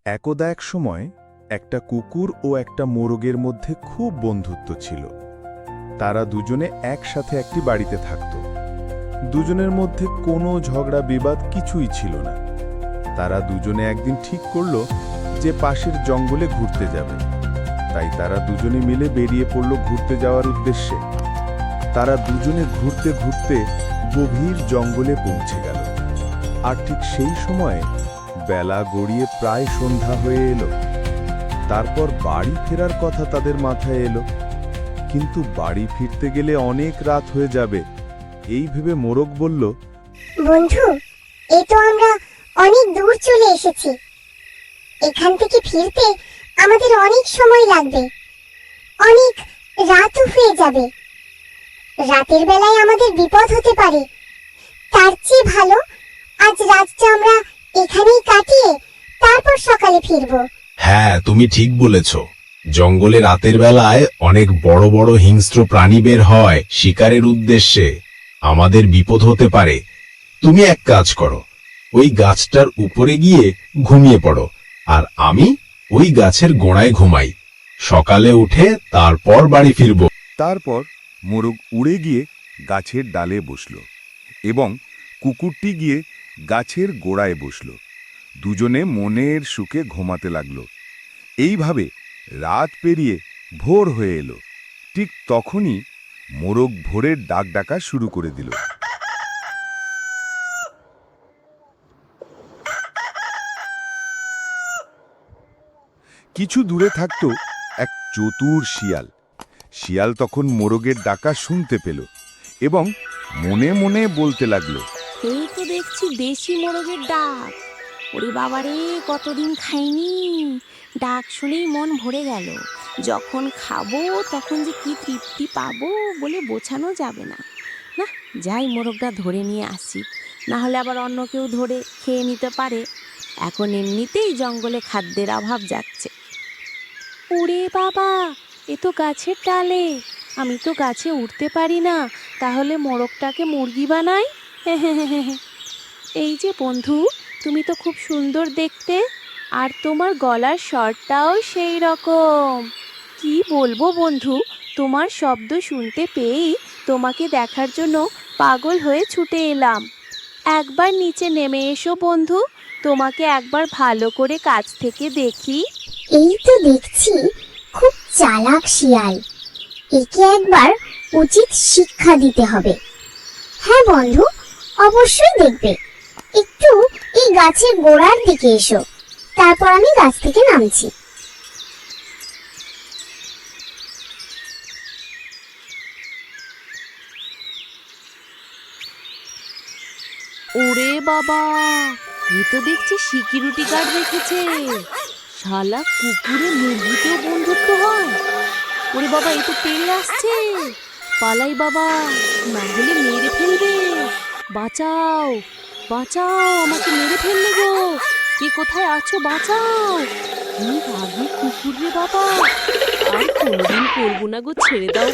একদা এক সময় একটা কুকুর ও একটা মোরগের মধ্যে খুব বন্ধুত্ব ছিল। তারা দুজনে একসাথে একটি বাড়িতে থাকত। দুজনের মধ্যে কোনো ঝগড়া বিবাদ কিছুই ছিল না। তারা দুজনে একদিন ঠিক করল যে পাশের জঙ্গলে ঘুরতে যাবে। তাই তারা দুজনে মিলে বেরিয়ে পড়ল ঘুরতে যাওয়ার উদ্দেশ্যে। তারা দুজনে ঘুরতে ঘুরতে গভীর জঙ্গলে পৌঁছে গেল। আর ঠিক সেই সময়ে বেলা গড়িয়ে প্রায় সন্ধ্যা হয়ে এলো। তারপর বাড়ি ফেরার কথা তাদের মাথায় এলো, কিন্তু বাড়ি ফিরতে গেলে অনেক রাত হয়ে যাবে। এই ভেবে মোরগ বলল, বন্ধু, এ তো আমরা অনেক দূর চলে এসেছি। এখান থেকে ফিরতে আমাদের অনেক সময় লাগবে, অনেক রাতও হয়ে যাবে। রাতের বেলায় আমাদের বিপদ হতে পারে। তার চেয়ে ভালো আজ রাতটা আমরা এখানেই কাটিয়ে তারপর সকালে ফিরবো। হ্যাঁ, তুমি ঠিক বলেছ। জঙ্গলে রাতের বেলায় অনেক বড় বড় হিংস্র প্রাণী বের হয় শিকারের উদ্দেশ্যে। আমাদের বিপদ হতে পারে। তুমি এক কাজ করো, ওই গাছটার উপরে গিয়ে ঘুমিয়ে পড়ো, আর আমি ওই গাছের গোড়ায় ঘুমাই। সকালে উঠে তারপর বাড়ি ফিরব। তারপর মোরগ উড়ে গিয়ে গাছের ডালে বসল এবং কুকুরটি গিয়ে গাছের গোড়ায় বসল। দুজনে মনের সুখে ঘুমাতে লাগল। এইভাবে রাত পেরিয়ে ভোর হয়ে এলো। ঠিক তখনই মোরগ ভোরের ডাক ডাকা শুরু করে দিল। কিছু দূরে থাকত এক চতুর শিয়াল। শিয়াল তখন মোরগের ডাকা শুনতে পেল এবং মনে মনে বলতে লাগলো, এই তো দেখছি দেশি মোরগের ডাক। ওরে বাবারে, কতদিন খাইনি, ডাক শুনেই মন ভরে গেল। যখন খাবো তখন যে কি তৃপ্তি পাবো বলে বোঝানো যাবে না। না, যাই মোরগটা ধরে নিয়ে আসি, না হলে আবার অন্য কেউ ধরে খেয়ে নিতে পারে। এখন এমনিতেই জঙ্গলে খাদ্যের অভাব যাচ্ছে। ওরে বাবা, এ তো গাছের ডালে। আমি তো গাছে উঠতে পারি না, তাহলে মোরগটাকে মুরগি বানাই। এই যে বন্ধু, তুমি তো খুব সুন্দর দেখতে, আর তোমার গলার স্বরটাও সেই রকম। কি বলবো বন্ধু, তোমার শব্দ শুনতে পেয়েই তোমাকে দেখার জন্য পাগল হয়ে ছুটে এলাম। একবার নিচে নেমে এসো বন্ধু, তোমাকে একবার ভালো করে কাছ থেকে দেখি। এই তো দেখছি খুব চালাক শিয়াল, একে একবার উচিত শিক্ষা দিতে হবে। হ্যাঁ বন্ধু, অবশ্যই দেখবে। একটু এই গাছের গোড়ার দিকে এসো, তারপর আমি গাছ থেকে নামছি। ওরে বাবা, এ তো দেখছি সিকিউরিটি গার্ড রেখেছে। শালা কুকুরে মুরগিতেও বন্ধুত্ব হয়। ওরে বাবা, এ তো তেড়ে আসছে। পালাই বাবা, না হলে মেরে ফেলবে। বাঁচাও বাঁচাও, আমাকে মেরে ফেললে গো। কে কোথায় আছো, বাঁচাও। কি রাগী কুকুর রে বাবা, আর কোনোদিন করবো না গো, ছেড়ে দাও।